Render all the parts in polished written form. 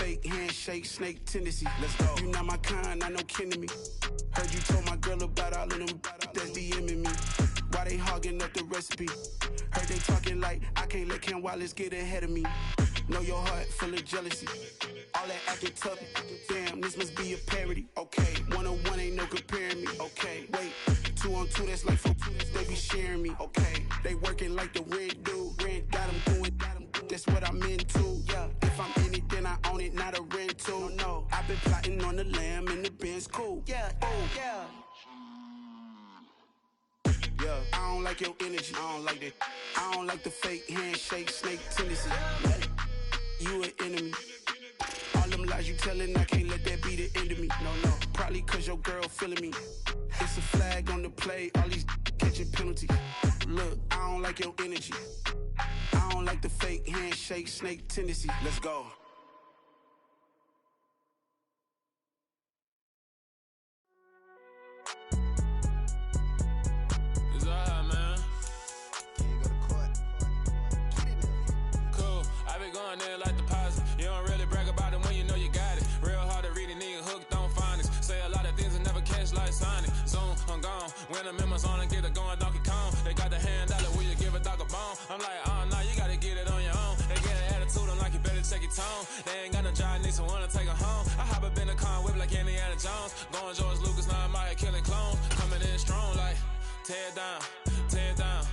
fake handshake, snake tendency. Let's go. You not my kind, I know kidding me. Heard you told my girl about all of them that's DMing me. Why they hogging up the recipe? Heard they talking like I can't let Ken Wallace get ahead of me. Know your heart full of jealousy. All that acting tough. Damn, this must be a parody. Okay, 1-on-1 ain't no comparing me. Okay, wait, 2-on-2 that's like 4. They be sharing me. Okay, they working like the rent dude. Rent got them doing. That's what I'm into. Yeah, if I'm in it, then I own it, not a rental. No, I've been plotting on the lamb and the Benz cool. Yeah, oh yeah. Yeah, I don't like your energy. I don't like that. I don't like the fake handshake, snake tendency. You an enemy. All them lies you telling, I can't let that be the end of me. No, probably cause your girl feeling me. It's a flag on the play, all these catching penalties. Look, I don't like your energy. I don't like the fake handshake, snake tendency. Let's go. It's alright, man. Can you go to court? Get it in. Cool. I been going there like deposit. You don't really brag about it when you know you got it. Real hard to read a nigga hooked on finance. Say a lot of things and never catch like signing. Zoom, I'm gone. When I'm in my zone and get it going Donkey Kong. They got the hand dollar, will you give a dog a bone? I'm like, oh no, you gotta get it on your own. They get an attitude, I'm like, you better check your tone. They ain't got no job, need someone to take her home. I hop up in a car and whip like Indiana Jones. Going George Lucas, now I'm out here killing clones. Coming in strong like, tear it down, tear it down.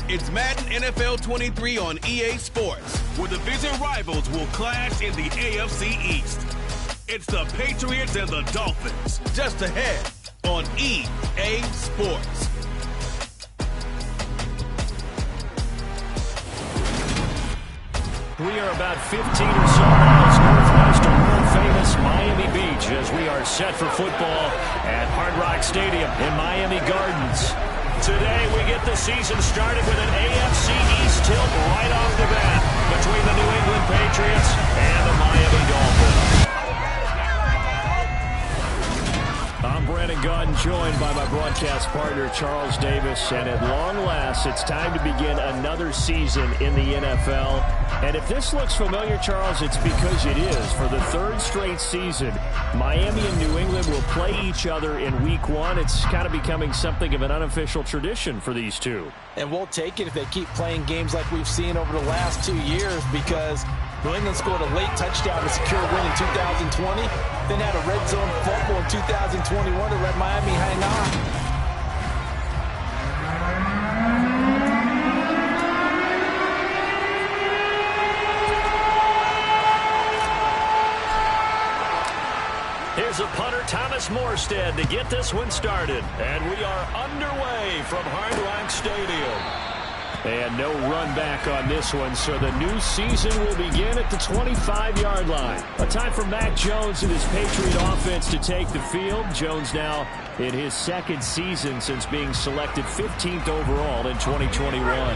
It's Madden NFL 23 on EA Sports, where division rivals will clash in the AFC East. It's the Patriots and the Dolphins, just ahead on EA Sports. We are about 15 or so miles northwest of world-famous Miami Beach as we are set for football at Hard Rock Stadium in Miami Gardens. Today, we get the season started with an AFC East tilt right off the bat between the New England Patriots and the Miami Dolphins. I'm Brandon Gaudin, joined by my broadcast partner, Charles Davis. And at long last, it's time to begin another season in the NFL. And if this looks familiar, Charles, it's because it is. For the third straight season, Miami and New England will play each other in Week 1. It's kind of becoming something of an unofficial tradition for these two. And we'll take it if they keep playing games like we've seen over the last 2 years, because New England scored a late touchdown to secure a win in 2020, then had a red zone fumble in 2021 to let Miami hang on. Here's a punter, Thomas Morstead, to get this one started. And we are underway from Hard Rock Stadium. And no run back on this one, so the new season will begin at the 25-yard line. A time for Mac Jones and his Patriot offense to take the field. Jones now in his second season since being selected 15th overall in 2021.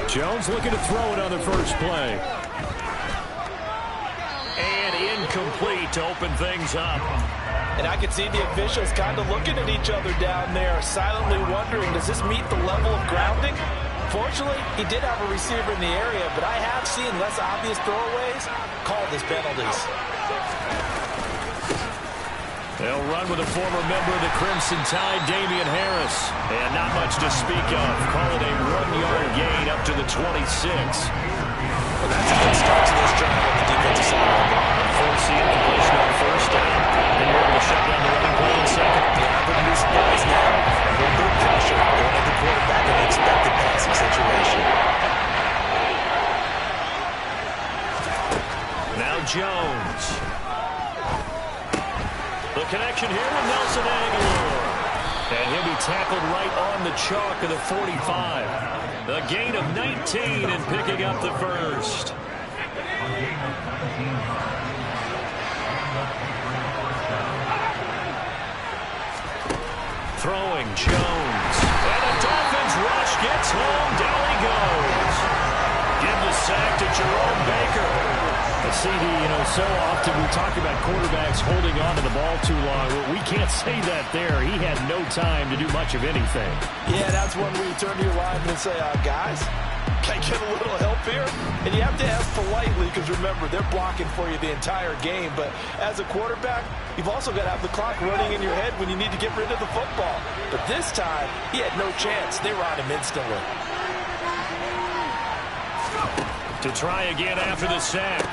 Jones looking to throw it on the first play. And incomplete to open things up. And I can see the officials kind of looking at each other down there, silently wondering, does this meet the level of grounding? Fortunately, he did have a receiver in the area, but I have seen less obvious throwaways called as penalties. They'll run with a former member of the Crimson Tide, Damian Harris. And not much to speak of. Call it a 1-yard gain up to the 26. Well, that's a good start to this drive on the defensive side of the ball. Forcing completion on first down. Then you're able to shut down the running play in second. Yeah, I'm putting these guys now. A little bit of pressure going at the quarterback in an expected passing situation. Now Jones. The connection here with Nelson Aguilar. And he'll be tackled right on the chalk of the 45. A gain of 19 and picking up the first. Throwing Jones. And a Dolphins rush gets home. Down he goes. Give the sack to Jerome Baker. CD, so often we talk about quarterbacks holding on to the ball too long. Well, we can't say that there. He had no time to do much of anything. Yeah, that's one where you turn to your lineman and say, guys, can I get a little help here? And you have to ask politely because, remember, they're blocking for you the entire game. But as a quarterback, you've also got to have the clock running in your head when you need to get rid of the football. But this time, he had no chance. They were on him instantly. To try again after the sack.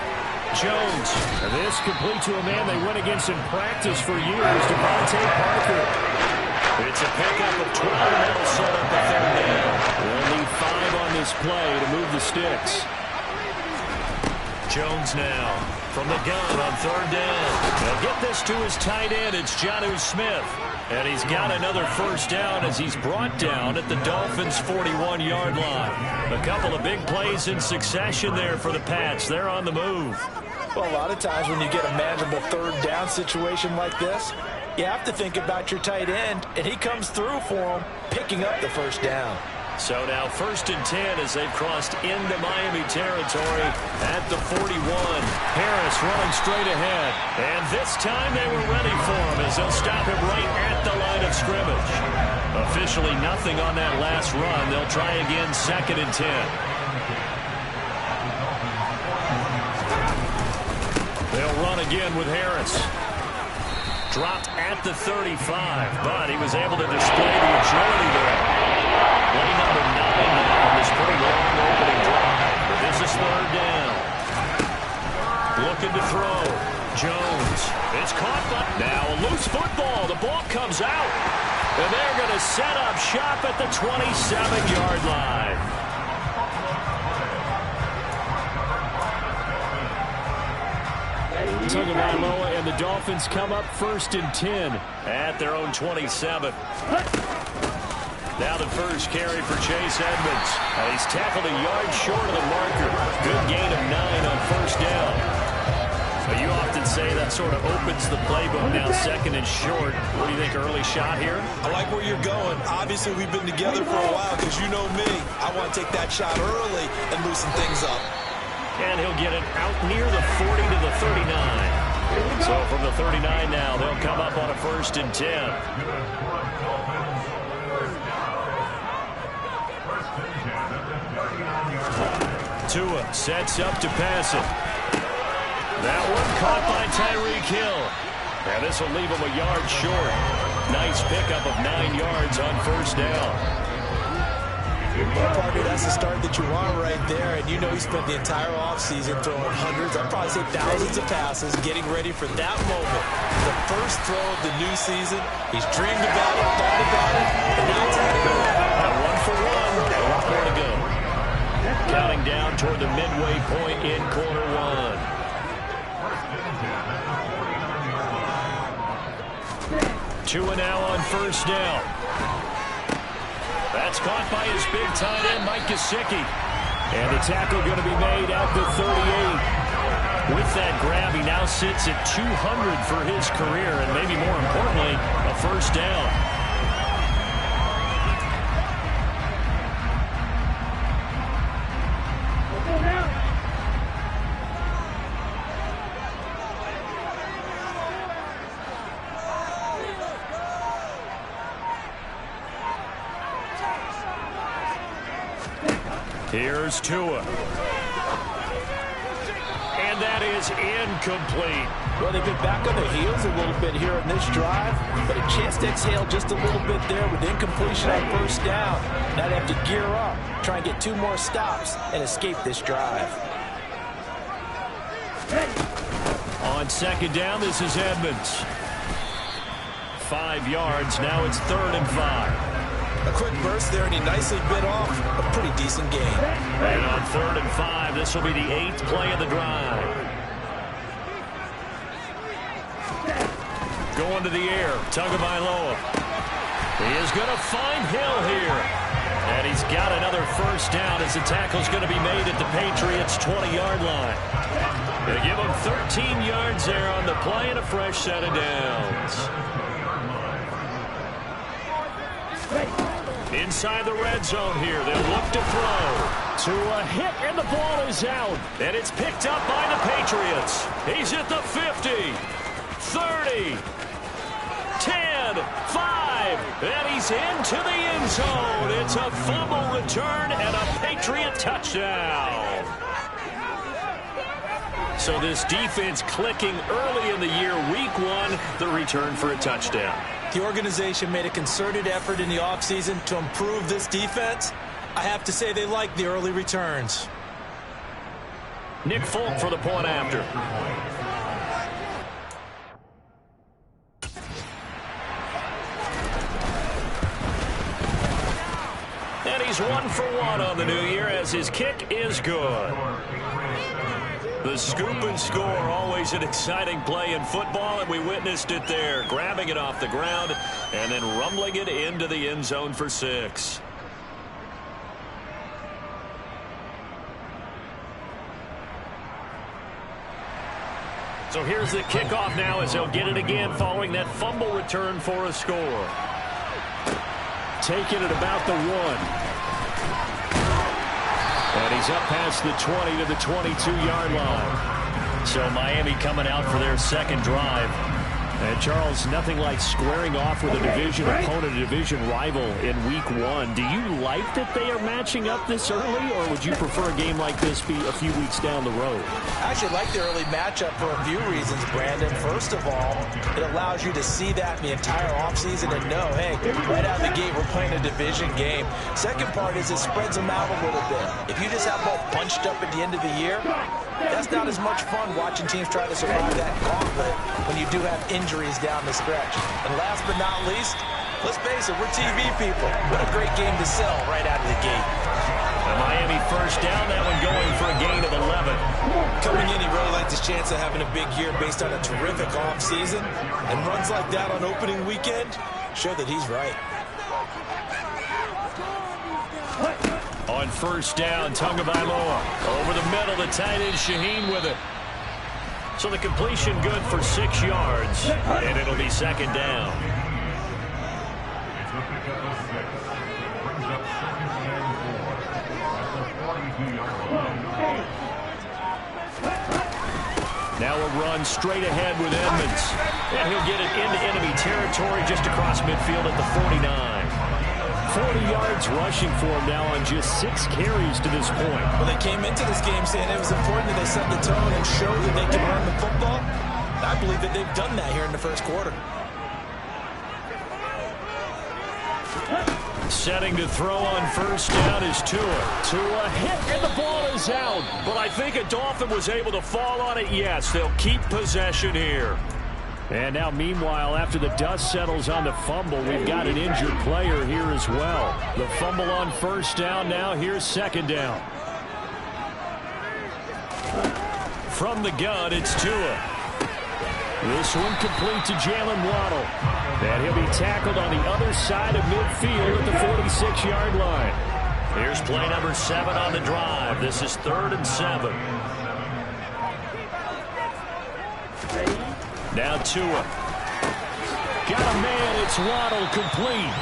Jones. And this complete to a man they went against in practice for years, Devontae Parker. It's a pickup of 12, and that'll set up a third down. They'll need 5 on this play to move the sticks. Jones now from the gun on third down. They'll get this to his tight end. It's Jonnu Smith. And he's got another first down as he's brought down at the Dolphins' 41-yard line. A couple of big plays in succession there for the Pats. They're on the move. Well, a lot of times when you get a manageable third down situation like this, you have to think about your tight end, and he comes through for him, picking up the first down. So now 1st and 10 as they've crossed into Miami territory at the 41. Harris running straight ahead. And this time they were ready for him as they'll stop him right at the line of scrimmage. Officially nothing on that last run. They'll try again 2nd and 10. They'll run again with Harris. Dropped at the 35, but he was able to display the agility there. Play number 9 now on this pretty long opening drive. But this is 3rd down. Looking to throw. Jones. It's caught by. Now a loose football. The ball comes out. And they're going to set up shop at the 27-yard line. Tagovailoa and the Dolphins come up 1st and 10 at their own 27. Now the first carry for Chase Edmonds. He's tackled a yard short of the marker. Good gain of 9 on 1st down. But you often say that sort of opens the playbook. Now 2nd and short. What do you think, early shot here? I like where you're going. Obviously, we've been together for a while because you know me. I want to take that shot early and loosen things up. And he'll get it out near the 40 to the 39. So from the 39 now, they'll come up on a 1st and 10. Tua sets up to pass it. That one caught by Tyreek Hill. And this will leave him a yard short. Nice pickup of 9 yards on 1st down. Well, partner, that's the start that you want right there. And you know he spent the entire offseason throwing hundreds, I'd probably say thousands of passes, getting ready for that moment. The first throw of the new season. He's dreamed about it, thought about it, and now it's happening. 1 for 1. A lot more to go. Counting down toward the midway point in quarter 1. Tua now on 1st down. That's caught by his big tight end, Mike Gesicki. And the tackle going to be made at the 38. With that grab, he now sits at 200 for his career, and maybe more importantly, a 1st down. Here's Tua. And that is incomplete. Well, they've been back on their heels a little bit here in this drive, but a chance to exhale just a little bit there with incompletion on 1st down. Now they have to gear up, try and get 2 more stops, and escape this drive. On 2nd down, this is Edmonds. 5 yards, now it's 3rd and 5. A quick burst there, and he nicely bit off a pretty decent gain. And on 3rd and 5, this will be the 8th play of the drive. Going to the air, Tagovailoa. He is going to find Hill here. And he's got another 1st down as the tackle's going to be made at the Patriots' 20-yard line. They give him 13 yards there on the play and a fresh set of downs. Inside the red zone here. They'll look to throw. To a hit, and the ball is out. And it's picked up by the Patriots. He's at the 50, 30, 10, 5, and he's into the end zone. It's a fumble return and a Patriot touchdown. So this defense clicking early in the year, week 1, the return for a touchdown. The organization made a concerted effort in the offseason to improve this defense. I have to say they like the early returns. Nick Folk for the point after. And he's 1 for 1 on the new year as his kick is good. The scoop and score, always an exciting play in football, and we witnessed it there, grabbing it off the ground and then rumbling it into the end zone for 6. So here's the kickoff now as they'll get it again following that fumble return for a score. Taking it about the 1. And he's up past the 20 to the 22-yard line. So Miami coming out for their second drive. And Charles, nothing like squaring off with a division opponent, a division rival in week 1. Do you like that they are matching up this early, or would you prefer a game like this be a few weeks down the road? I actually like the early matchup for a few reasons, Brandon. First of all, it allows you to see that in the entire offseason and know, hey, right out of the gate, we're playing a division game. Second part is it spreads them out a little bit. If you just have both punched up at the end of the year, that's not as much fun watching teams try to survive that gauntlet when you do have injuries down the stretch. And last but not least, let's face it, we're TV people. What a great game to sell right out of the gate. A Miami first down, that one going for a gain of 11. Coming in, he really liked his chance of having a big year based on a terrific offseason. And runs like that on opening weekend show that he's right. On first down, Tagovailoa over the middle, the tight end Shaheen with it. So the completion good for 6 yards, and it'll be second down. Now a run straight ahead with Edmonds. And he'll get it into enemy territory just across midfield at the 49. 40 yards rushing for him now on just 6 carries to this point. Well, they came into this game saying it was important that they set the tone and show that they can run the football. I believe that they've done that here in the first quarter. Setting to throw on first down is Tua. Tua hit, and the ball is out. But I think a Dolphin was able to fall on it. Yes, they'll keep possession here. And now, meanwhile, after the dust settles on the fumble, we've got an injured player here as well. The fumble on first down now. Here's second down. From the gun, it's Tua. This one complete to Jalen Waddle. And he'll be tackled on the other side of midfield at the 46-yard line. Here's play number 7 on the drive. This is 3rd and 7. Now Tua. Got a man. It's Waddle complete.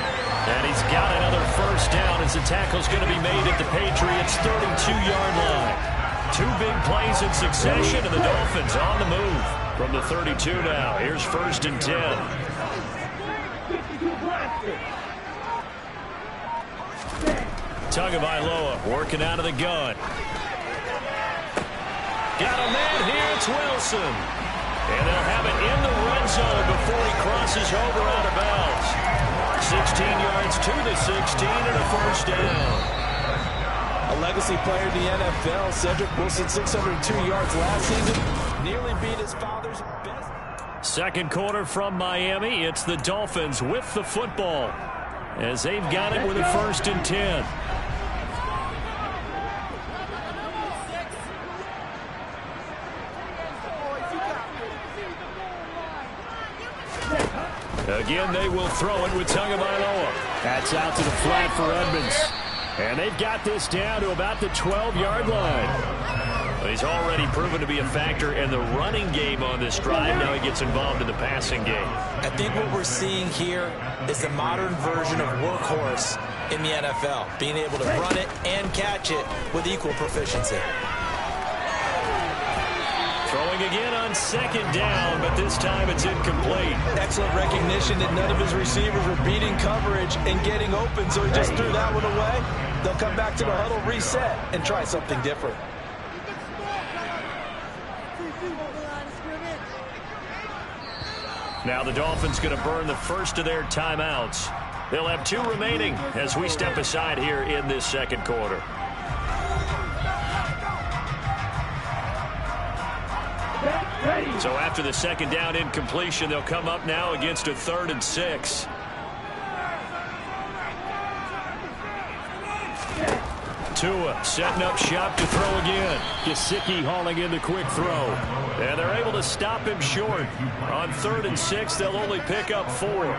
And he's got another first down as the tackle's going to be made at the Patriots' 32-yard line. 2 big plays in succession, and the Dolphins on the move. From the 32 now, here's 1st and 10. Tagovailoa working out of the gun. Got a man here, it's Wilson. And they'll have it in the red zone before he crosses over out of bounds. 16 yards to the 16 and a first down. A legacy player in the NFL, Cedric Wilson, 602 yards last season. Nearly beat his father's best. Second quarter from Miami. It's the Dolphins with the football as they've got it with a 1st and 10. Again, they will throw it with Tagovailoa. That's out to the flat for Edmonds. And they've got this down to about the 12-yard line. He's already proven to be a factor in the running game on this drive. Now he gets involved in the passing game. I think what we're seeing here is the modern version of workhorse in the NFL, being able to run it and catch it with equal proficiency. Throwing again on second down, but this time it's incomplete. Excellent recognition that none of his receivers were beating coverage and getting open, so he just threw that one away. They'll come back to the huddle, reset, and try something different. Now the Dolphins going to burn the first of their timeouts. They'll have 2 remaining as we step aside here in this second quarter. So after the second down incompletion, they'll come up now against a 3rd and 6. Tua setting up shop to throw again. Gesicki hauling in the quick throw. And they're able to stop him short. On 3rd and 6, they'll only pick up 4.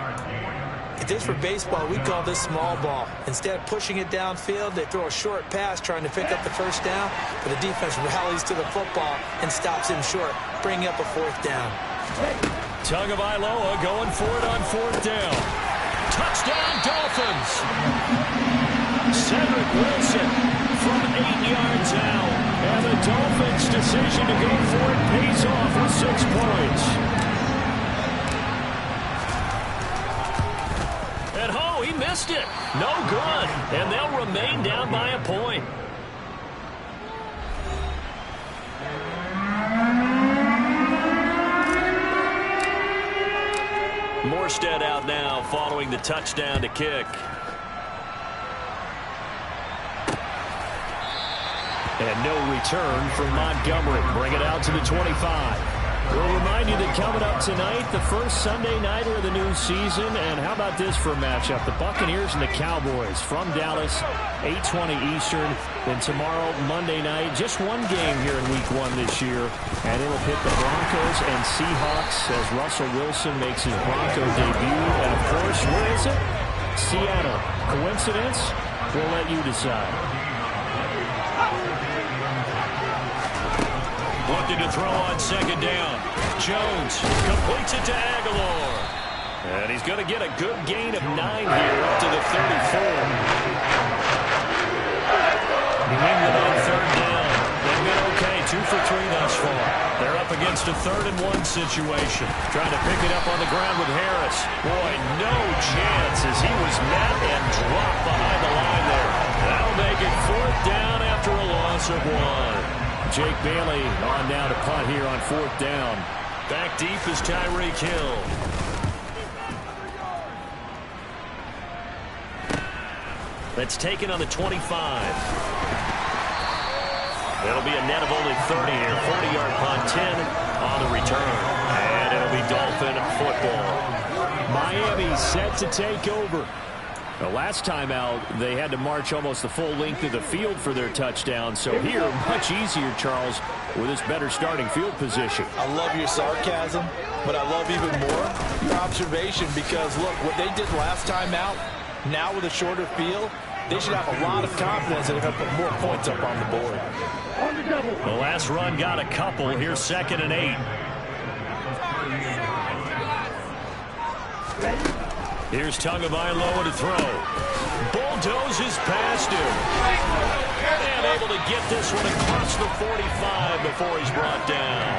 If this were baseball, we call this small ball. Instead of pushing it downfield, they throw a short pass trying to pick up the first down, but the defense rallies to the football and stops him short, bringing up a 4th down. Tagovailoa going for it on 4th down. Touchdown, Dolphins! Cedric Wilson from 8 yards out. And the Dolphins' decision to go for it pays off with 6 points. And oh, he missed it. No good. And they'll remain down by a point. Morstead out now following the touchdown to kick. And no return from Montgomery. Bring it out to the 25. We'll remind you that coming up tonight, the first Sunday nighter of the new season. And how about this for a matchup? The Buccaneers and the Cowboys from Dallas, 8:20 Eastern. Then tomorrow, Monday night, just one game here in Week 1 this year. And it'll hit the Broncos and Seahawks as Russell Wilson makes his Bronco debut. And, of course, where is it? Seattle. Coincidence? We'll let you decide. Looking to throw on second down. Jones completes it to Aguilar. And he's going to get a good gain of 9 here up to the 34. New England on 3rd down. They've been okay, 2 for 3 thus far. They're up against a 3rd and 1 situation. Trying to pick it up on the ground with Harris. Boy, no chance as he was met and dropped behind the line there. That'll make it 4th down after a loss of 1. Jake Bailey on now to punt here on 4th down. Back deep is Tyreek Hill. That's taken on the 25. It'll be a net of only 30 here. 40-yard punt, 10 on the return. And it'll be Dolphin football. Miami set to take over. The last time out, they had to march almost the full length of the field for their touchdown. So here, much easier, Charles, with this better starting field position. I love your sarcasm, but I love even more your observation because, look, what they did last time out, now with a shorter field, they should have a lot of confidence that they're going to put more points up on the board. The last run got a couple. Here's 2nd and 8. Here's Tagovailoa to throw. Bulldozes past him. And able to get this one across the 45 before he's brought down.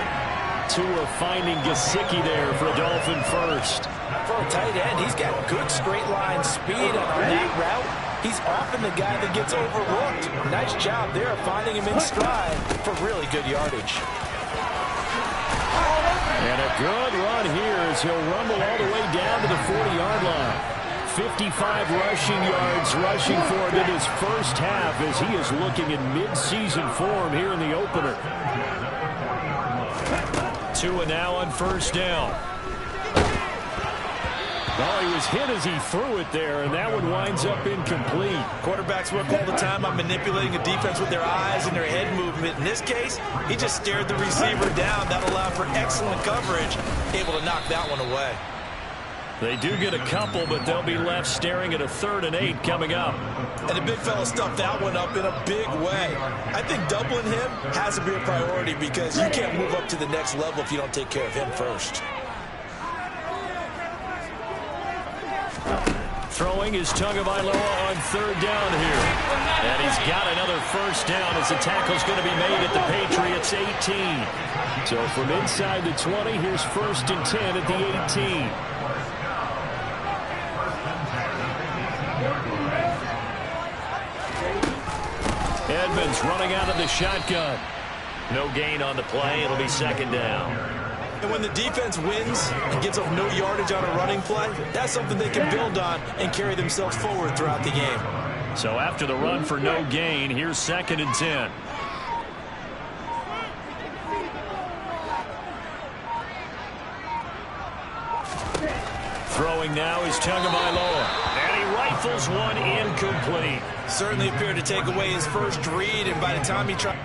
Tua finding Gesicki there for a Dolphin first. For a tight end, he's got good straight line speed on that route. He's often the guy that gets overlooked. Nice job there finding him in stride for really good yardage. And a good run here as he'll rumble all the way down to the 40-yard line. 55 rushing yards rushing for him in his first half as he is looking in mid-season form here in the opener. Tua now on 1st down. Oh, he was hit as he threw it there, and that one winds up incomplete. Quarterbacks work all the time on manipulating a defense with their eyes and their head movement. In this case, he just stared the receiver down. That allowed for excellent coverage, able to knock that one away. They do get a couple, but they'll be left staring at a 3rd and 8 coming up. And the big fella stuffed that one up in a big way. I think doubling him has to be a priority because you can't move up to the next level if you don't take care of him first. Throwing is Tagovailoa on 3rd down here. And he's got another 1st down as the tackle's going to be made at the Patriots' 18. So from inside the 20, here's 1st and 10 at the 18. Edmonds running out of the shotgun. No gain on the play. It'll be 2nd down. And when the defense wins and gets up no yardage on a running play, that's something they can build on and carry themselves forward throughout the game. So after the run for no gain, here's 2nd and 10. Throwing now is Tagovailoa. And he rifles one incomplete. Certainly appeared to take away his first read, and by the time he tried...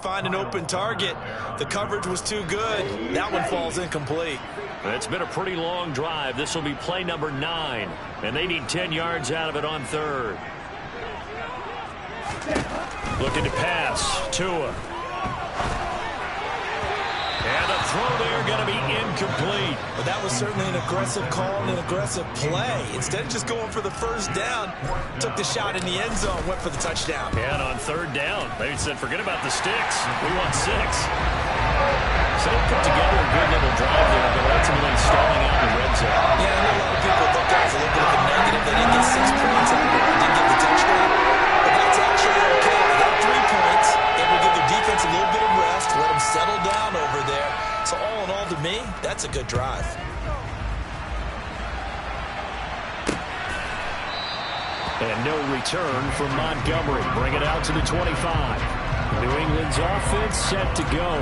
find an open target. The coverage was too good. That one falls incomplete. It's been a pretty long drive. This will be play number 9, and they need 10 yards out of it on 3rd. Looking to pass. Tua. And the throw there going to be incomplete. But that was certainly an aggressive call and an aggressive play. Instead of just going for the 1st down, took the shot in the end zone, went for the touchdown. And on 3rd down, they said, forget about the sticks. We want 6. So they put together a good little drive there, but ultimately stalling out the red zone. Yeah, I know a lot of people look at it as a little bit of a negative. They didn't get 6 points out of it. They didn't get the touchdown. But that's actually okay. They got 3 points. It will give their defense a little bit of rest, let them settle down over there. So all in all, to me, that's a good drive. And no return from Montgomery. Bring it out to the 25. New England's offense set to go.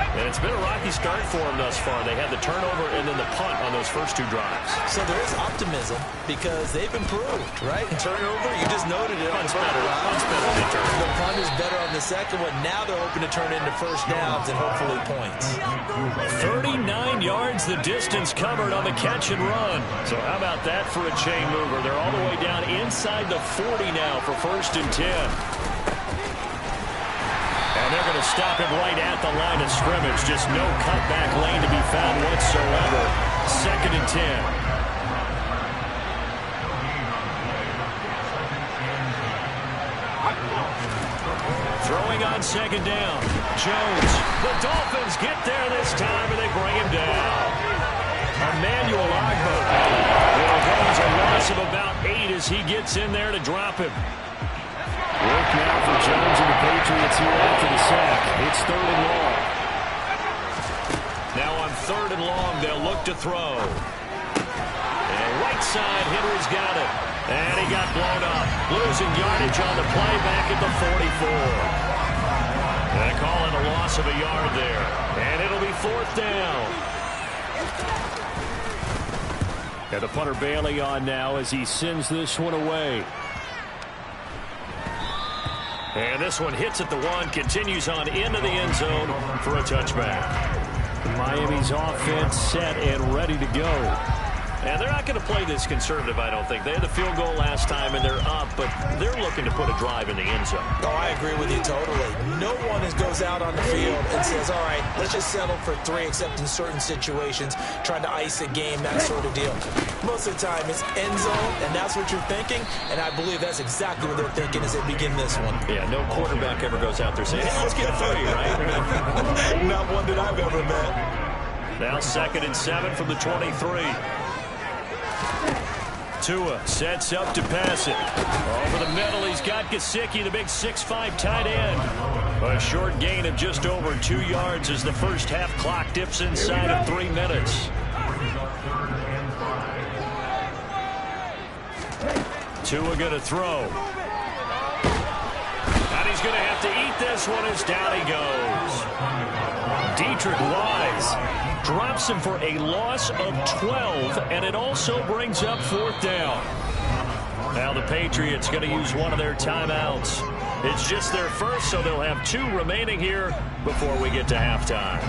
And it's been a rocky start for them thus far. They had the turnover and then the punt on those first 2 drives. So there is optimism because they've improved, right? Turnover, you just noted it. Punt's better. Punt's better than turnover. The punt is better on the second one. Now they're hoping to turn into 1st downs and hopefully points. 39 yards the distance covered on the catch and run. So how about that for a chain mover? They're all the way down inside the 40 now for 1st and 10. And they're going to stop it right at the line of scrimmage. Just no cutback lane to be found whatsoever. 2nd and 10. Throwing on 2nd down. Jones. The Dolphins get there this time, and they bring him down. Emmanuel Ogba. Well, goes a loss of about 8 as he gets in there to drop him. Work now for Jones and the Patriots here after the sack. It's 3rd and long. Now on 3rd and long, they'll look to throw. And right side, Henry's got it. And he got blown up. Losing yardage on the play back at the 44. And they call it a loss of a yard there. And it'll be 4th down. And the punter Bailey on now as he sends this one away. And this one hits at the 1, continues on into the end zone for a touchback. Miami's offense set and ready to go. And they're not going to play this conservative, I don't think. They had the field goal last time, and they're up, but they're looking to put a drive in the end zone. Oh, I agree with you totally. No one goes out on the field and says, all right, let's just settle for 3, except in certain situations, trying to ice a game, that sort of deal. Most of the time, it's end zone, and that's what you're thinking, and I believe that's exactly what they're thinking as they begin this one. Yeah, no quarterback ever goes out there saying, hey, let's get 30, right? Not one that I've ever met. Now 2nd and 7 from the 23. Tua sets up to pass it. Over the middle, he's got Gesicki, the big 6'5" tight end. A short gain of just over 2 yards as the first half clock dips inside of 3 minutes. Tua going to throw. And he's going to have to eat this one as down he goes. Deep Patrick Wise drops him for a loss of 12, and it also brings up 4th down. Now the Patriots going to use one of their timeouts. It's just their first, so they'll have 2 remaining here before we get to halftime.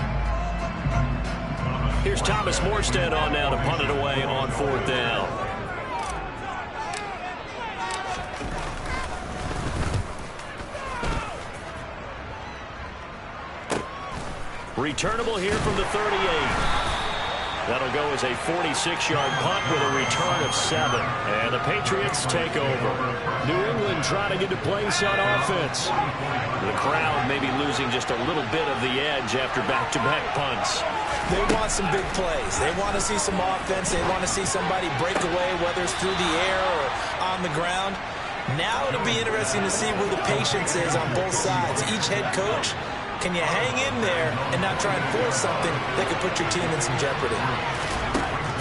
Here's Thomas Morstead on now to punt it away on 4th down. Returnable here from the 38. That'll go as a 46-yard punt with a return of 7. And the Patriots take over. New England trying to get a place on offense. The crowd maybe losing just a little bit of the edge after back-to-back punts. They want some big plays. They want to see some offense. They want to see somebody break away, whether it's through the air or on the ground. Now it'll be interesting to see where the patience is on both sides. Each head coach, can you hang in there and not try and force something that could put your team in some jeopardy?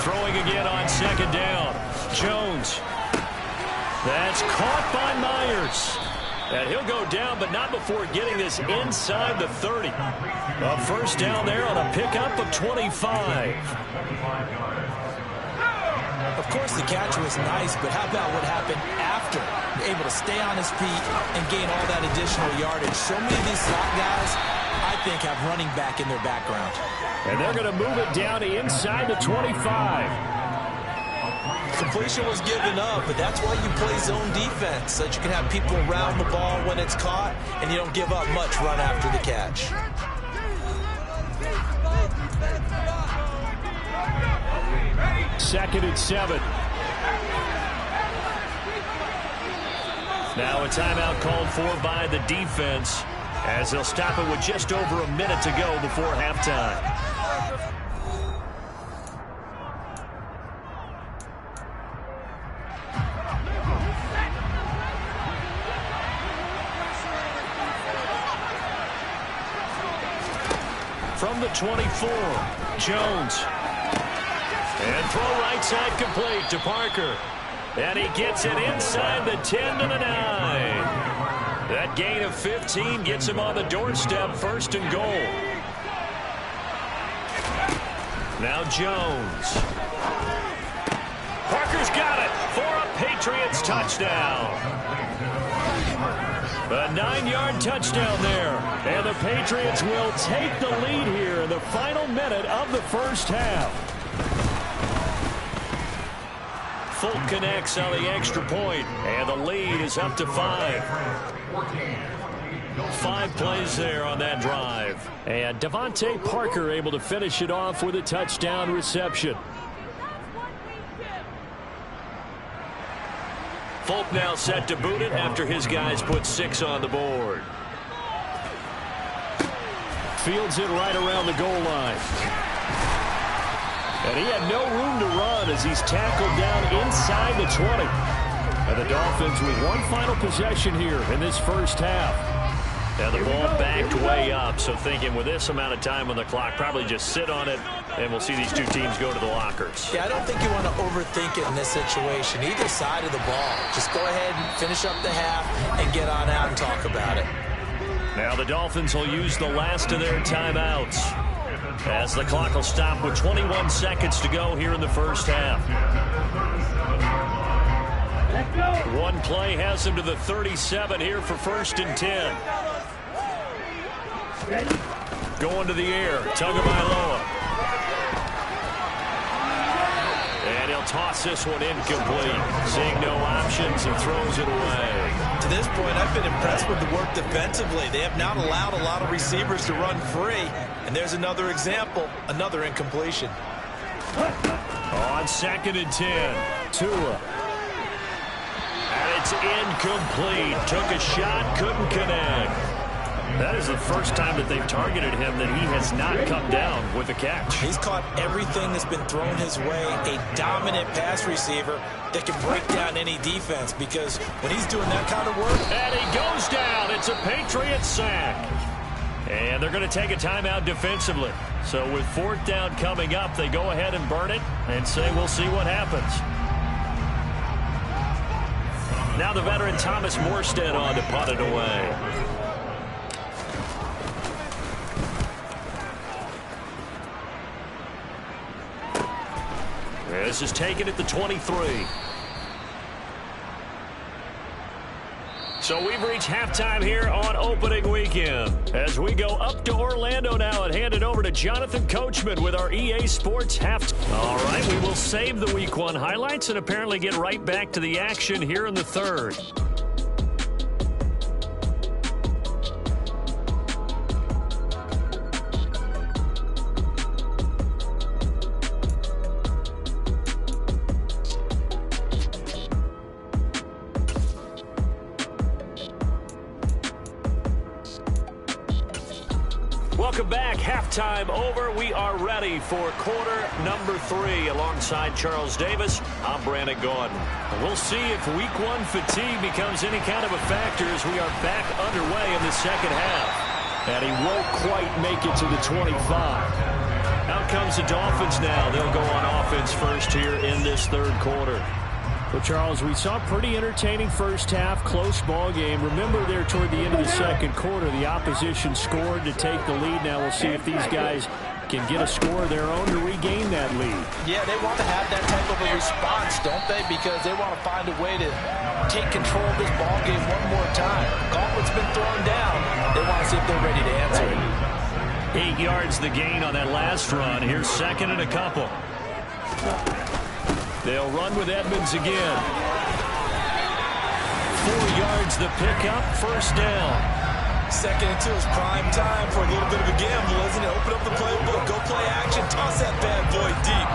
Throwing again on 2nd down. Jones. That's caught by Myers. And he'll go down, but not before getting this inside the 30. A 1st down there on a pickup of 25. Of course, the catch was nice, but how about what happened after? Able to stay on his feet and gain all that additional yardage. So many of these slot guys, I think, have running back in their background. And they're going to move it down to inside the 25. Completion was given up, but that's why you play zone defense, so that you can have people around the ball when it's caught, and you don't give up much run after the catch. Second and 7. Now a timeout called for by the defense, as they'll stop it with just over a minute to go before halftime. From the 24, Jones. And throw right side complete to Parker. And he gets it inside the 10 to the 9. That gain of 15 gets him on the doorstep, 1st and goal. Now Jones. Parker's got it for a Patriots touchdown. A 9-yard touchdown there. And the Patriots will take the lead here in the final minute of the 1st half. Folk connects on the extra point, and the lead is up to 5. 5 plays there on that drive. And Devontae Parker able to finish it off with a touchdown reception. Folk now set to boot it after his guys put 6 on the board. Fields it right around the goal line. And he had no room to run as he's tackled down inside the 20. And the Dolphins with one final possession here in this 1st half. Now the ball backed way up, so thinking with this amount of time on the clock, probably just sit on it, and we'll see these 2 teams go to the lockers. Yeah, I don't think you want to overthink it in this situation. Either side of the ball. Just go ahead and finish up the half and get on out and talk about it. Now the Dolphins will use the last of their timeouts, as the clock will stop with 21 seconds to go here in the 1st half. One play has him to the 37 here for 1st and 10. Going to the air, Tagovailoa. And he'll toss this one incomplete. Seeing no options and throws it away. To this point, I've been impressed with the work defensively. They have not allowed a lot of receivers to run free. And there's another example, another incompletion. On 2nd and 10, Tua. And it's incomplete. Took a shot, couldn't connect. That is the first time that they've targeted him that he has not come down with a catch. He's caught everything that's been thrown his way. A dominant pass receiver that can break down any defense, because when he's doing that kind of work. And he goes down. It's a Patriots sack. And they're going to take a timeout defensively. So with 4th down coming up, they go ahead and burn it and say we'll see what happens. Now the veteran Thomas Morstead on to punt it away. This is taken at the 23. So we've reached halftime here on opening weekend. As we go up to Orlando now and hand it over to Jonathan Coachman with our EA Sports halftime. All right, we will save the Week 1 highlights and apparently get right back to the action here in the third. Welcome back. Halftime over. We are ready for quarter number 3. Alongside Charles Davis, I'm Brandon Gaudin. We'll see if Week 1 fatigue becomes any kind of a factor as we are back underway in the second half. And he won't quite make it to the 25. Out comes the Dolphins now. They'll go on offense first here in this third quarter. Well, Charles, we saw a pretty entertaining first half, close ball game. Remember there toward the end of the second quarter, the opposition scored to take the lead. Now we'll see if these guys can get a score of their own to regain that lead. Yeah, they want to have that type of a response, don't they? Because they want to find a way to take control of this ball game one more time. Gauntlet's been thrown down. They want to see if they're ready to answer it. 8 yards the gain on that last run. Here's second and a couple. They'll run with Edmonds again. 4 yards the pickup, first down. Second and 2 is prime time for a little bit of a gamble, isn't it? Open up the playbook, go play action, toss that bad boy deep.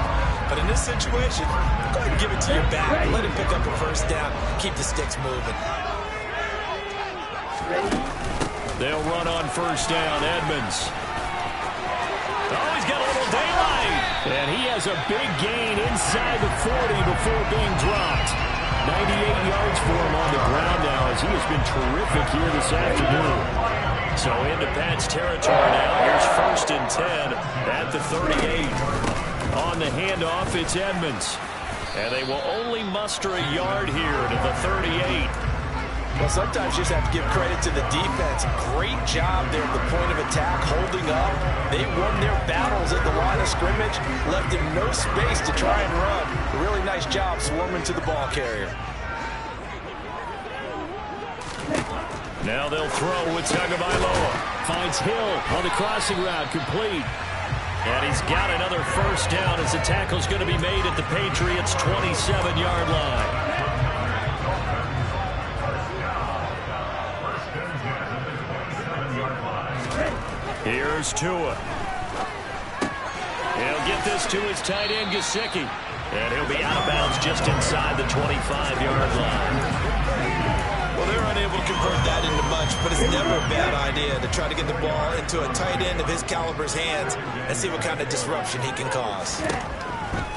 But in this situation, go ahead and give it to your back. Let him pick up a first down. Keep the sticks moving. They'll run on first down, Edmonds. Oh, he's got a little daylight. And he has a big gain inside the 40 before being dropped. 98 yards for him on the ground now as he has been terrific here this afternoon. So into Pat's territory now. Here's first and 10 at the 38. On the handoff, it's Edmonds. And they will only muster a yard here to the 38. Well, sometimes you just have to give credit to the defense. Great job there at the point of attack, holding up. They won their battles at the line of scrimmage, left him no space to try and run. A really nice job swarming to the ball carrier. Now they'll throw with Tagovailoa. Finds Hill on the crossing route, complete. And he's got another first down as the tackle's going to be made at the Patriots' 27-yard line. Here's Tua. He'll get this to his tight end, Gesicki. And he'll be out of bounds just inside the 25-yard line. Well, they're unable to convert that into much, but it's never a bad idea to try to get the ball into a tight end of his caliber's hands and see what kind of disruption he can cause.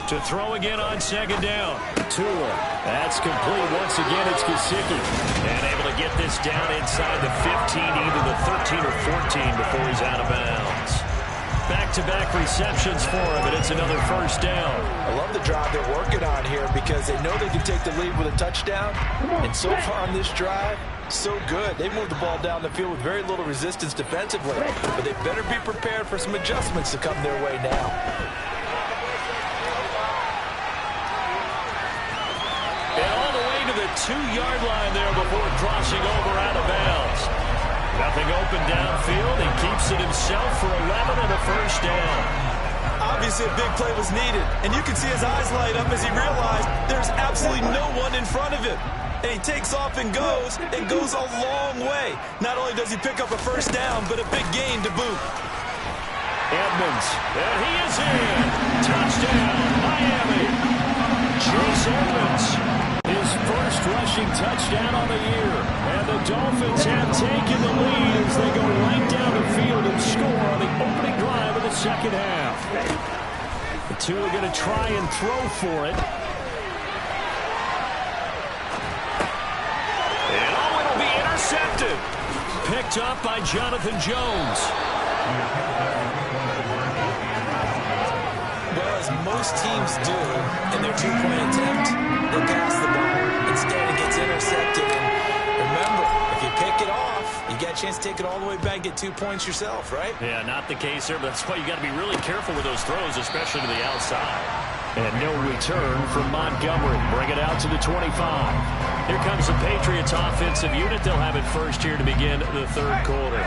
To throw again on second down. Tua. That's complete. Once again, it's Gesicki. And able to get this down inside the 15, either the 13 or 14 before he's out of bounds. Back-to-back receptions for him, and it's another first down. I love the drive they're working on here because they know they can take the lead with a touchdown. And so far on this drive, so good. They moved the ball down the field with very little resistance defensively. But they better be prepared for some adjustments to come their way now. And all the way to the 2-yard line there before crossing over out of bounds. Nothing open downfield. He keeps it himself for 11 and a first down. Obviously a big play was needed, and you can see his eyes light up as he realized there's absolutely no one in front of him. And he takes off and goes a long way. Not only does he pick up a first down, but a big gain to boot. Edmonds, and he is in. Touchdown, Miami. Chase Edmonds, his first rushing touchdown on the year. And the Dolphins have taken the lead as they go right down the field and score on the opening drive of the second half. The two are going to try and throw for it. And oh, it'll be intercepted. Picked up by Jonathan Jones. Well, as most teams do in their two-point attempt, they pass the ball. Instead, it gets intercepted. And remember, if you pick it off, you get a chance to take it all the way back and get 2 points yourself, right? Yeah, not the case here, but that's why you got to be really careful with those throws, especially to the outside. And no return from Montgomery. Bring it out to the 25. Here comes the Patriots offensive unit. They'll have it first here to begin the third quarter.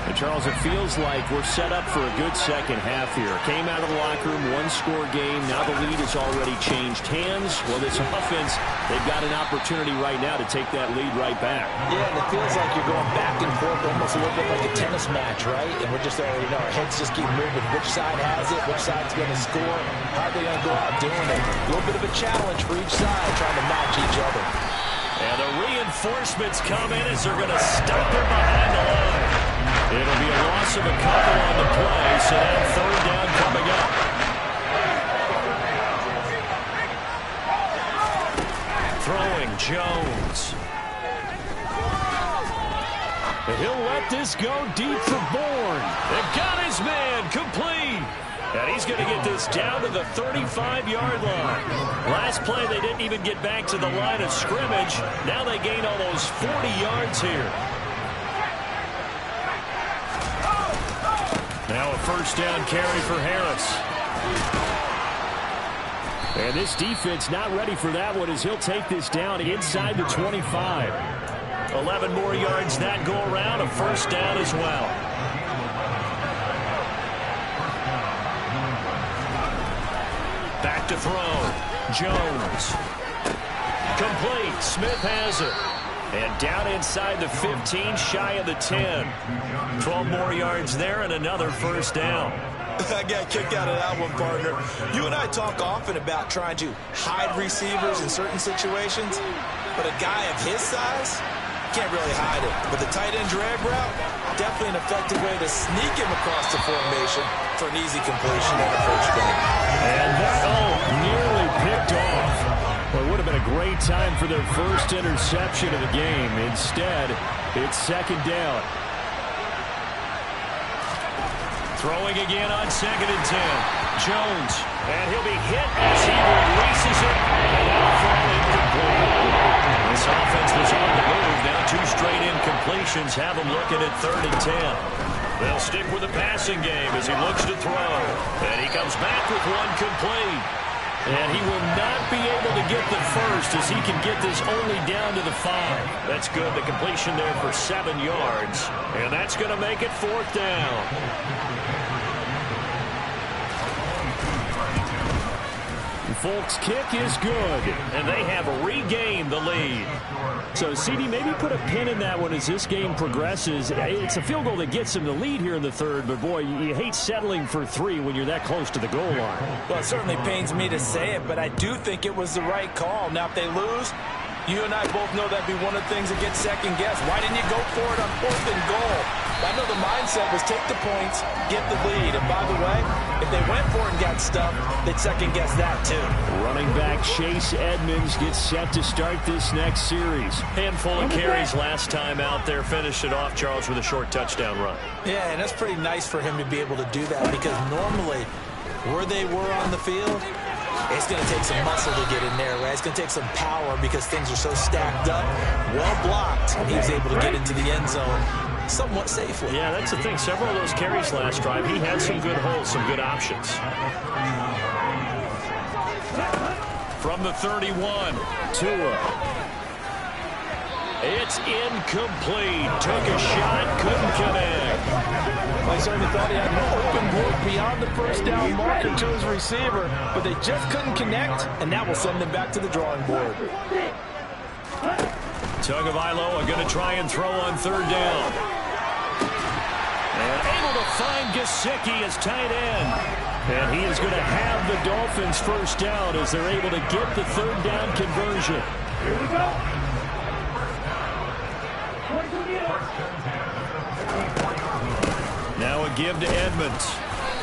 And Charles, it feels like we're set up for a good second half here. Came out of the locker room, one-score game. Now the lead has already changed hands. Well, this offense, they've got an opportunity right now to take that lead right back. Yeah, and it feels like you're going back and forth almost a little bit like a tennis match, right? And we're just already know our heads just keep moving. Which side has it? Which side's going to score? How are they going to go out doing it? A little bit of a challenge for each side, trying to match each other. And the reinforcements come in as they're going to stop her behind the line. It'll be a loss of a couple on the play, so that third down coming up. Throwing Jones. And he'll let this go deep for Bourne. They've got his man complete. And he's going to get this down to the 35-yard line. Last play, they didn't even get back to the line of scrimmage. Now they gain almost 40 yards here. Now a first down carry for Harris. And this defense not ready for that one as he'll take this down inside the 25. 11 more yards that go around, a first down as well. Back to throw. Jones. Complete. Smith has it. And down inside the 15, shy of the 10. 12 more yards there and another first down. I got kicked out of that one, partner. You and I talk often about trying to hide receivers in certain situations, but a guy of his size can't really hide it. But the tight end drag route, definitely an effective way to sneak him across the formation for an easy completion and a first down. And that nearly picked off. Well, it would have been a great time for their first interception of the game. Instead, it's second down. Throwing again on 2nd and 10. Jones. And he'll be hit as he releases it. And that'll fall incomplete. This offense was on the move. Now 2 straight incompletions have them looking at 3rd and 10. They'll stick with the passing game as he looks to throw. And he comes back with one complete. And he will not be able to get the first as he can get this only down to the 5. That's good. The completion there for 7 yards. And that's going to make it 4th down. Folks' kick is good, and they have regained the lead. So, CD, maybe put a pin in that one as this game progresses. It's a field goal that gets them the lead here in the 3rd, but, boy, you hate settling for 3 when you're that close to the goal line. Well, it certainly pains me to say it, but I do think it was the right call. Now, if they lose, you and I both know that'd be one of the things that gets second-guessed. Why didn't you go for it on 4th and goal? I know the mindset was take the points, get the lead. And by the way, if they went for it and got stuffed, they'd second-guess that too. Running back Chase Edmonds gets set to start this next series. Handful of carries last time out there. Finished it off, Charles, with a short touchdown run. Yeah, and that's pretty nice for him to be able to do that because normally where they were on the field, it's going to take some muscle to get in there, right? It's going to take some power because things are so stacked up. Well blocked. He was able to get into the end zone somewhat safely. Yeah, that's the thing. Several of those carries last drive, he had some good holes, some good options. From the 31, Tua. It's incomplete. Took a shot, couldn't connect. I certainly thought he had an open look beyond the first down marker to his receiver, but they just couldn't connect, and that will send them back to the drawing board. Tagovailoa going to try and throw on 3rd down. And able to find Gesicki as tight end. And he is going to have the Dolphins first down as they're able to get the 3rd down conversion. Here we go. Now a give to Edmonds.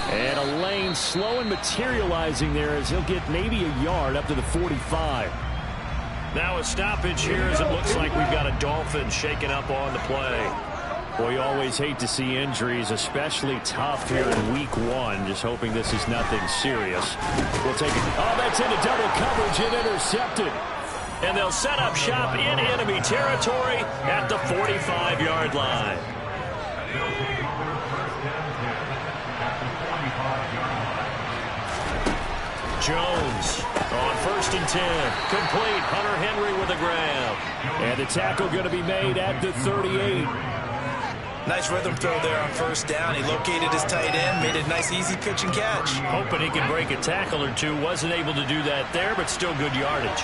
And a lane slow and materializing there as he'll get maybe a yard up to the 45. Now a stoppage here as it looks like we've got a Dolphin shaken up on the play. Boy, you always hate to see injuries, especially tough here in week 1. Just hoping this is nothing serious. We'll take it. Oh, that's into double coverage and intercepted. And they'll set up shop in enemy territory at the 45-yard line. Jones on 1st and 10. Complete. Hunter Henry with a grab. And the tackle going to be made at the 38. Nice rhythm throw there on 1st down. He located his tight end, made a nice easy pitch and catch. Hoping he could break a tackle or two. Wasn't able to do that there, but still good yardage.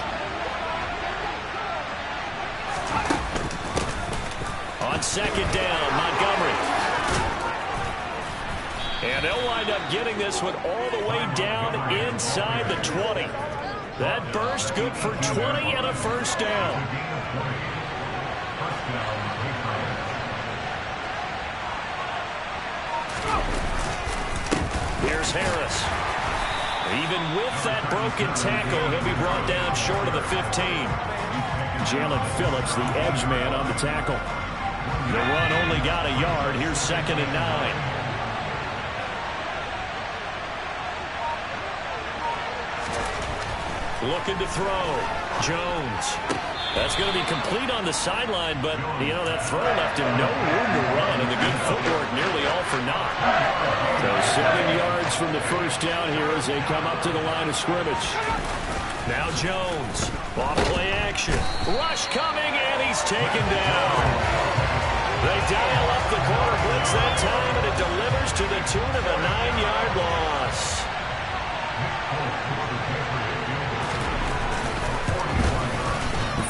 On 2nd down, Montgomery. And they'll wind up getting this one all the way down inside the 20. That burst good for 20 and a 1st down. Here's Harris. Even with that broken tackle, he'll be brought down short of the 15. Jalen Phillips, the edge man on the tackle. The run only got a yard. Here's 2nd and 9. Looking to throw. Jones. That's going to be complete on the sideline, but, you know, that throw left him no room to run, and the good footwork nearly all for naught. So 7 yards from the 1st down here as they come up to the line of scrimmage. Now Jones. Off play action. Rush coming, and he's taken down. They dial up the corner blitz that time, and it delivers to the tune of a 9-yard loss.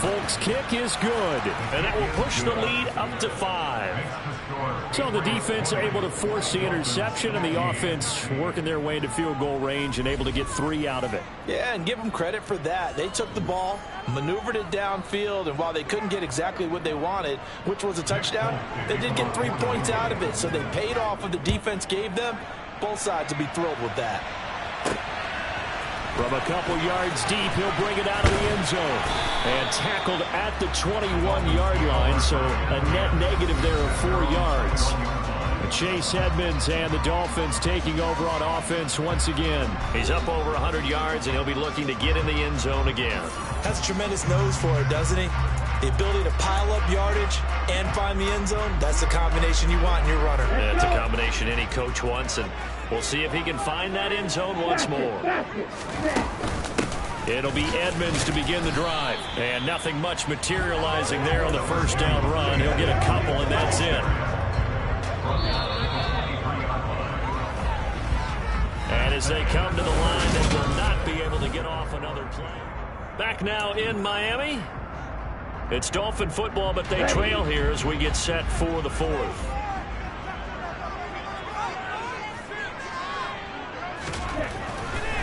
Folks' kick is good, and that will push the lead up to 5. So the defense able to force the interception, and the offense working their way into field goal range and able to get 3 out of it. Yeah, and give them credit for that. They took the ball, maneuvered it downfield, and while they couldn't get exactly what they wanted, which was a touchdown, they did get 3 points out of it. So they paid off what the defense gave them. Both sides will be thrilled with that. From a couple yards deep, he'll bring it out of the end zone. And tackled at the 21-yard line, so a net negative there of 4 yards. Chase Edmonds and the Dolphins taking over on offense once again. He's up over 100 yards, and he'll be looking to get in the end zone again. Has a tremendous nose for it, doesn't he? The ability to pile up yardage and find the end zone, that's the combination you want in your runner. Yeah, it's a combination any coach wants, and we'll see if he can find that end zone once more. It'll be Edmonds to begin the drive. And nothing much materializing there on the 1st down run. He'll get a couple, and that's it. And as they come to the line, they will not be able to get off another play. Back now in Miami. It's Dolphin football, but they trail here as we get set for the 4th.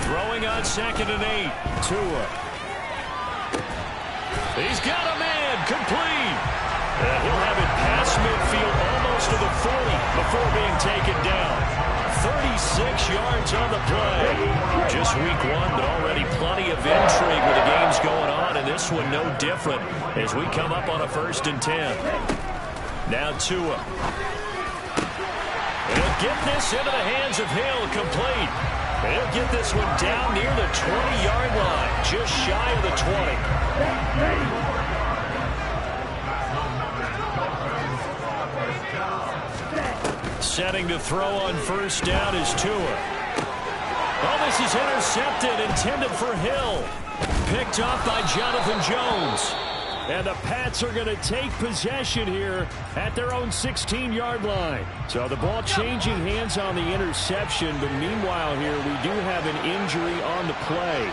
Throwing on 2nd and 8. Tua. He's got a man. Complete. He'll have it past midfield almost to the 40 before being taken down. 36 yards on the play. Just week 1, but already plenty of intrigue with the games going on, and this one no different as we come up on a 1st and 10. Now Tua. He'll get this into the hands of Hill. Complete. He'll get this one down near the 20-yard line, just shy of the 20. Setting to throw on 1st down is Tua. Oh, this is intercepted, intended for Hill. Picked off by Jonathan Jones. And the Pats are going to take possession here at their own 16-yard line. So the ball changing hands on the interception, but meanwhile here we do have an injury on the play.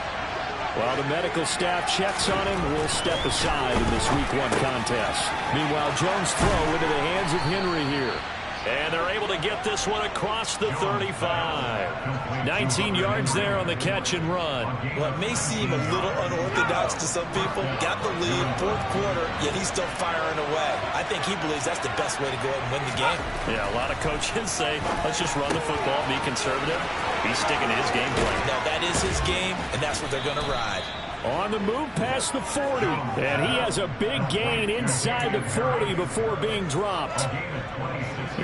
While the medical staff checks on him, we'll step aside in this week 1 contest. Meanwhile, Jones' throw into the hands of Henry here. And they're able to get this one across the 35. 19 yards there on the catch and run. Well, it may seem a little unorthodox to some people. Got the lead, 4th quarter, yet he's still firing away. I think he believes that's the best way to go ahead and win the game. Yeah, a lot of coaches say, let's just run the football, be conservative. He's sticking to his game plan. No, that is his game, and that's what they're going to ride. On the move past the 40. And he has a big gain inside the 40 before being dropped.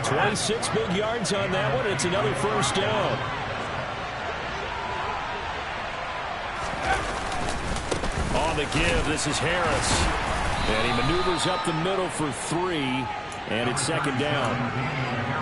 26 big yards on that one. It's another 1st down. On the give, this is Harris. And he maneuvers up the middle for 3. And it's second down.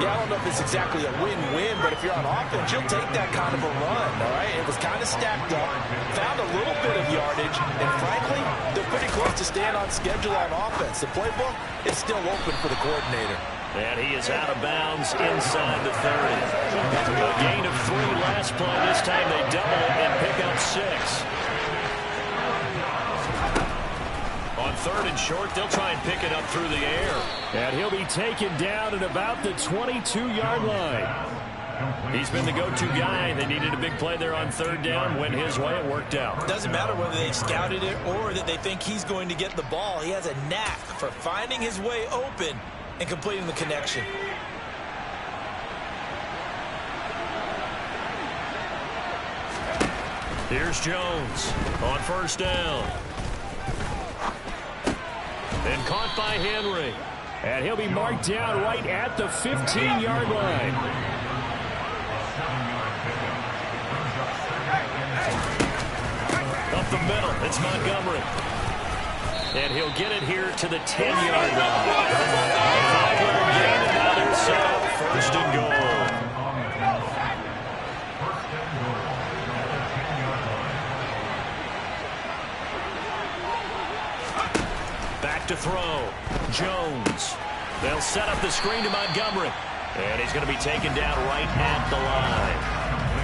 Yeah, I don't know if it's exactly a win-win, but if you're on offense, you'll take that kind of a run, all right? It was kind of stacked up, found a little bit of yardage, and frankly, they're pretty close to staying on schedule on offense. The playbook is still open for the coordinator. And he is out of bounds inside the 30. A gain of 3 last play. This time they double it and pick up 6. On 3rd and short, they'll try and pick it up through the air. And he'll be taken down at about the 22-yard line. He's been the go-to guy. They needed a big play there on 3rd down. Went his way. It worked out. It doesn't matter whether they scouted it or that they think he's going to get the ball. He has a knack for finding his way open and completing the connection. Here's Jones on 1st down. And caught by Henry. And he'll be marked down right at the 15-yard line. Up the middle, it's Montgomery. And he'll get it here to the 10-yard line. 5-yard gain, and now they're set up 1st and goal. Back to throw. Jones. They'll set up the screen to Montgomery. And he's going to be taken down right at the line.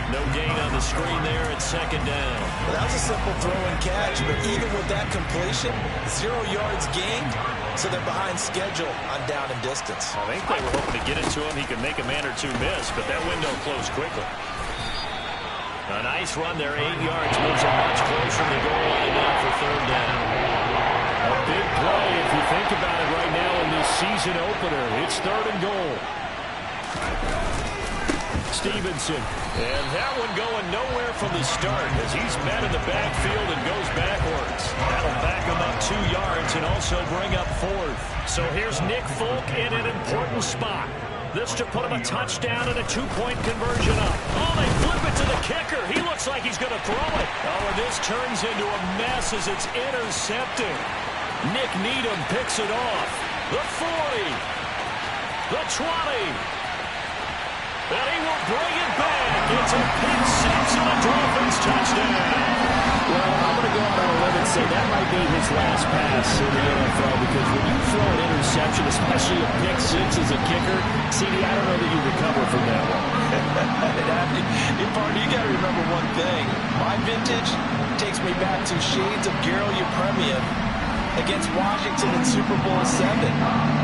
No gain on the screen there at 2nd down. Well, that was a simple throw and catch, but even with that completion, 0 yards gained, so they're behind schedule on down and distance. I think they were hoping to get it to him. He could make a man or two miss, but that window closed quickly. A nice run there, 8 yards, moves him much closer to the goal line now for 3rd down. A big play if you think about it right now in this season opener. It's 3rd and goal. Stevenson. And that one going nowhere from the start as he's met in the backfield and goes backwards. That'll back him up 2 yards and also bring up 4th. So here's Nick Folk in an important spot. This to put him a touchdown and a 2-point conversion up. Oh, they flip it to the kicker. He looks like he's going to throw it. Oh, and this turns into a mess as it's intercepted. Nick Needham picks it off. The 40. The 20. And he will bring it back. It's a pick 6 and a Dolphins touchdown. Well, I'm going to go out on a limb and say that might be his last pass in the NFL because when you throw an interception, especially a pick 6 as a kicker, CD, I don't know that you recover from that one. You got to remember one thing. My vintage takes me back to shades of Garo Yepremian against Washington in Super Bowl 7.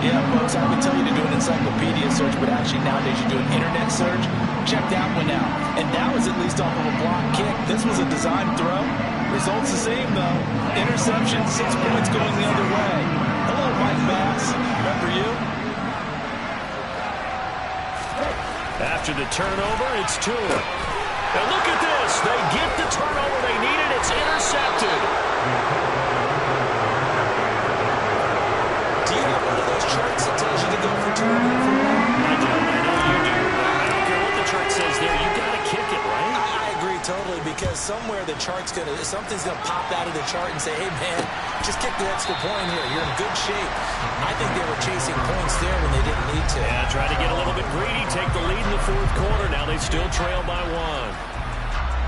Yeah, folks, I would tell you to do an encyclopedia search, but actually nowadays you do an internet search. Check that one out. And that was at least off of a block kick. This was a design throw. Results the same, though. Interception, 6 points going the other way. Hello, Mike Bass. Remember you? After the turnover, it's Tua. And look at this. They get the turnover they needed. It's intercepted. Do you have one of those charts that tells you to go for 2 or go for 1? I do. I know you do. I don't care what the chart says there. You got to kick it, right? I agree totally because somewhere something's gonna pop out of the chart and say, hey man, just kick the extra point here. You're in good shape. I think they were chasing points there when they didn't need to. Yeah, try to get a little bit greedy, take the lead in the 4th quarter. Now they still trail by 1.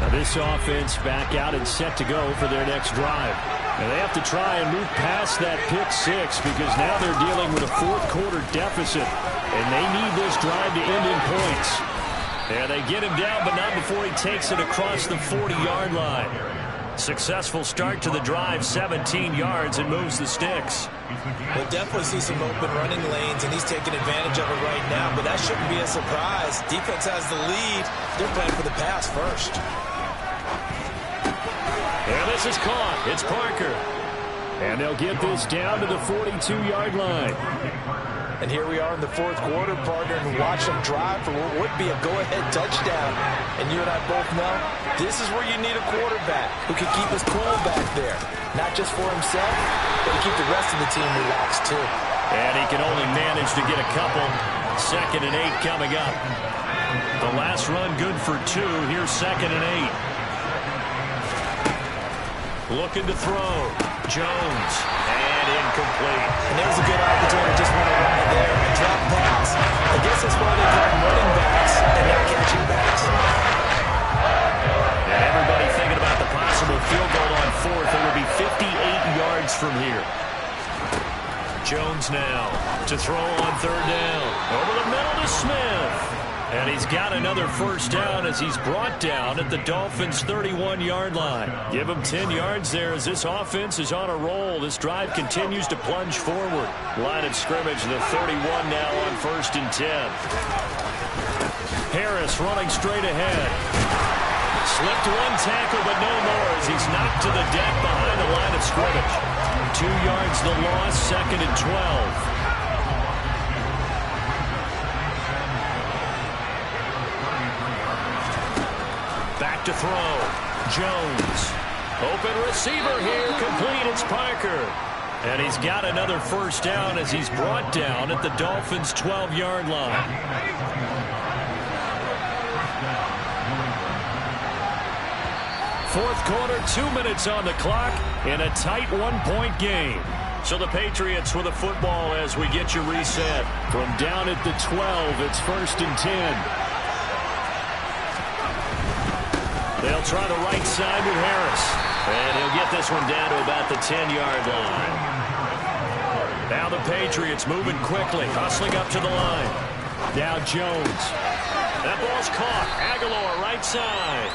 Now this offense back out and set to go for their next drive. And they have to try and move past that pick 6 because now they're dealing with a 4th quarter deficit. And they need this drive to end in points. Yeah, they get him down, but not before he takes it across the 40-yard line. Successful start to the drive, 17 yards, and moves the sticks. We'll definitely see some open running lanes, and he's taking advantage of it right now, but that shouldn't be a surprise. Defense has the lead. They're playing for the pass first. And this is caught. It's Parker. And they'll get this down to the 42-yard line. And here we are in the 4th quarter, partner, and watch them drive for what would be a go-ahead touchdown. And you and I both know this is where you need a quarterback who can keep his cool back there. Not just for himself, but to keep the rest of the team relaxed, too. And he can only manage to get a couple. 2nd and 8 coming up. The last run good for 2. Here's 2nd and 8. Looking to throw. Jones, and incomplete. And there's a good opportunity to just want to run it there and drop pass. I guess that's why they call them running backs and not catching backs. And everybody thinking about the possible field goal on fourth. It would be 58 yards from here. Jones now to throw on third down. Over the middle to Smith. And he's got another first down as he's brought down at the Dolphins' 31-yard line. Give him 10 yards there as this offense is on a roll. This drive continues to plunge forward. Line of scrimmage, the 31 now on 1st and 10. Harris running straight ahead. Slipped one tackle, but no more as he's knocked to the deck behind the line of scrimmage. 2 yards the loss, 2nd and 12. Back to throw. Jones. Open receiver here. Complete. It's Parker. And he's got another first down as he's brought down at the Dolphins' 12-yard line. Fourth quarter, 2 minutes on the clock in a tight one-point game. So the Patriots with the football as we get you reset. From down at the 12, it's 1st and 10. They'll try the right side with Harris. And he'll get this one down to about the 10-yard line. Now the Patriots moving quickly, hustling up to the line. Now Jones. That ball's caught. Aguilar right side.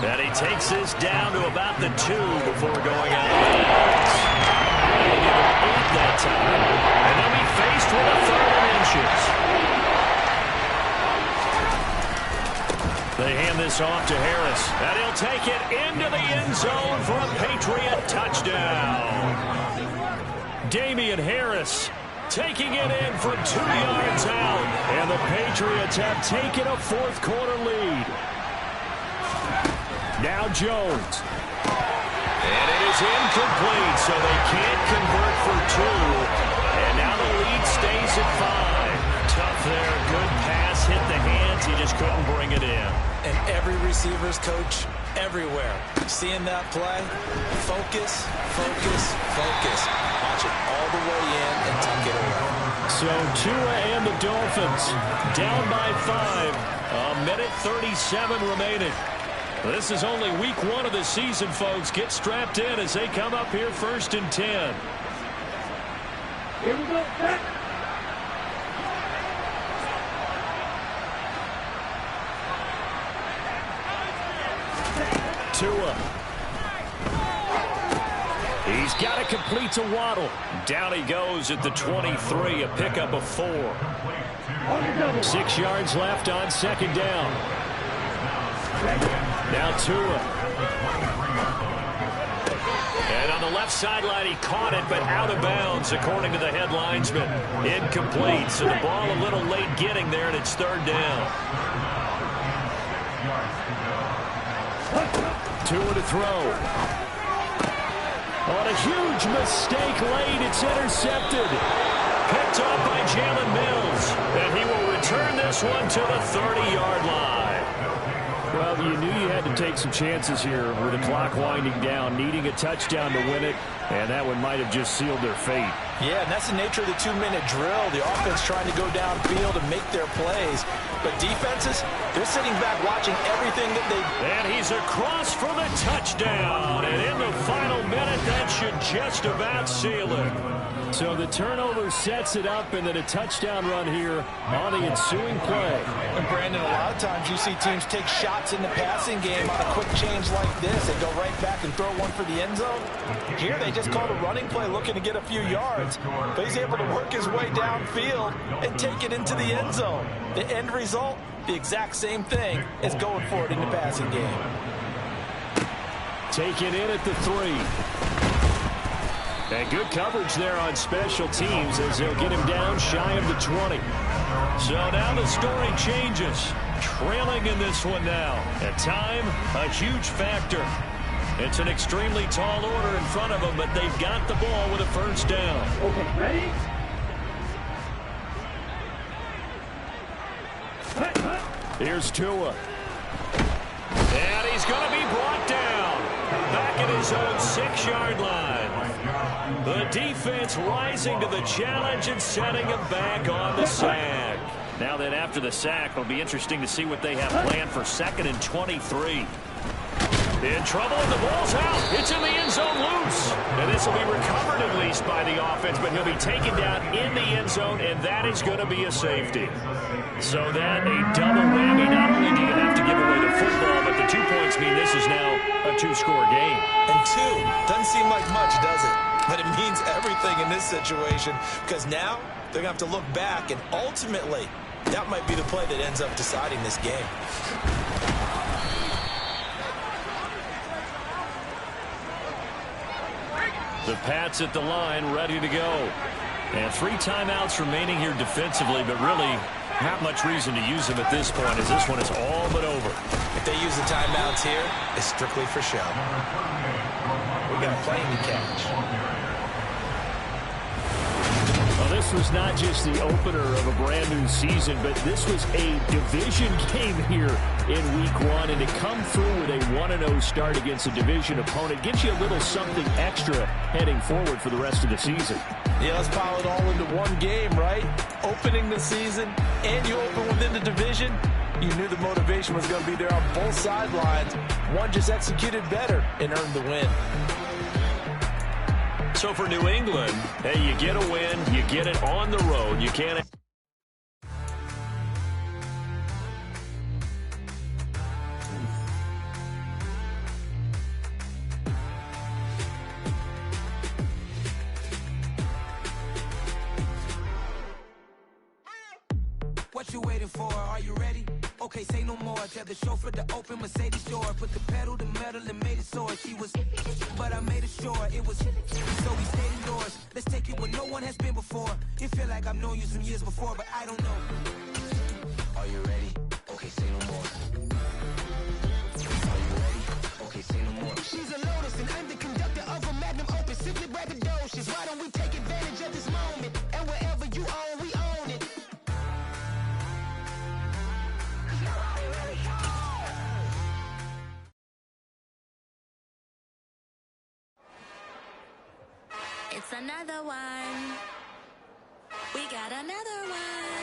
And he takes this down to about the 2 before going out of bounds. They'll give him 8 that time. And they'll be faced with a 3rd and inches. They hand this off to Harris, and he'll take it into the end zone for a Patriot touchdown. Damian Harris taking it in from 2 yards out, and the Patriots have taken a fourth quarter lead. Now Jones. And it is incomplete, so they can't convert for 2. And now the lead stays at 5. Tough there, good pass, hit the hands, he just couldn't bring it in. And every receiver's coach everywhere, seeing that play, focus, focus, focus. Watch it all the way in and tuck it away. So Tua and the Dolphins down by 5. 1:37 remaining. This is only week 1 of the season, folks. Get strapped in as they come up here 1st and 10. Here we go, set. Tua. He's got to complete to Waddle. Down he goes at the 23, a pickup of 4. 6 yards left on 2nd down. Now Tua. And on the left sideline, he caught it, but out of bounds, according to the head linesman. Incomplete, so the ball a little late getting there, and it's 3rd down. Tua to throw. On a huge mistake late, it's intercepted. Picked off by Jalen Mills. And he will return this one to the 30-yard line. Well, you knew you had to take some chances here with the clock winding down, needing a touchdown to win it, and that one might have just sealed their fate. Yeah, and that's the nature of the 2-minute drill. The offense trying to go downfield and make their plays. But defenses, they're sitting back watching everything that they... And he's across for the touchdown. And in the final minute, that should just about seal it. So the turnover sets it up, and then a touchdown run here on the ensuing play. And Brandon, a lot of times you see teams take shots in the passing game on a quick change like this. They go right back and throw one for the end zone. Here they just called a running play looking to get a few yards. But he's able to work his way downfield and take it into the end zone. The end result, the exact same thing as going for it in the passing game. Taken in at the 3. And good coverage there on special teams as they'll get him down shy of the 20. So now the story changes. Trailing in this one now. At time, a huge factor. It's an extremely tall order in front of them, but they've got the ball with a first down. Okay, ready? Here's Tua. And he's going to be brought down. Back at his own 6-yard line. The defense rising to the challenge and setting him back on the sack. Now then, after the sack, it'll be interesting to see what they have planned for 2nd and 23. In trouble, and the ball's out. It's in the end zone loose. And this will be recovered at least by the offense, but he'll be taken down in the end zone, and that is going to be a safety. So that a double whammy. Not only do you have to give away the football, but the 2 points mean this is now a 2-score game. And 2 doesn't seem like much, does it? But it means everything in this situation, because now they're going to have to look back, and ultimately, that might be the play that ends up deciding this game. The Pats at the line, ready to go. And 3 timeouts remaining here defensively, but really not much reason to use them at this point, as this one is all but over. If they use the timeouts here, it's strictly for show. We got a plane to catch. Well, this was not just the opener of a brand new season, but this was a division game here in week 1. And to come through with a 1-0 start against a division opponent gives you a little something extra heading forward for the rest of the season. Yeah, let's pile it all into one game, right? Opening the season, and you open within the division. You knew the motivation was going to be there on both sidelines. One just executed better and earned the win. So for New England, hey, you get a win, you get it on the road. You can't... What you waiting for? Are you ready? Okay, say no more. Tell the chauffeur to open Mercedes door. Put the pedal to metal and made it soar. She was, but I made it sure it was. So we stayed indoors. Let's take it where no one has been before. It feel like I've known you some years before, but I don't know. Are you ready? Okay, say no more. Are you ready? Okay, say no more. She's a Lotus and I'm the conductor of a Magnum Opus. Simply braggadocious. Why don't we take advantage of this moment? And wherever you own, we own it. It's another one. We got another one.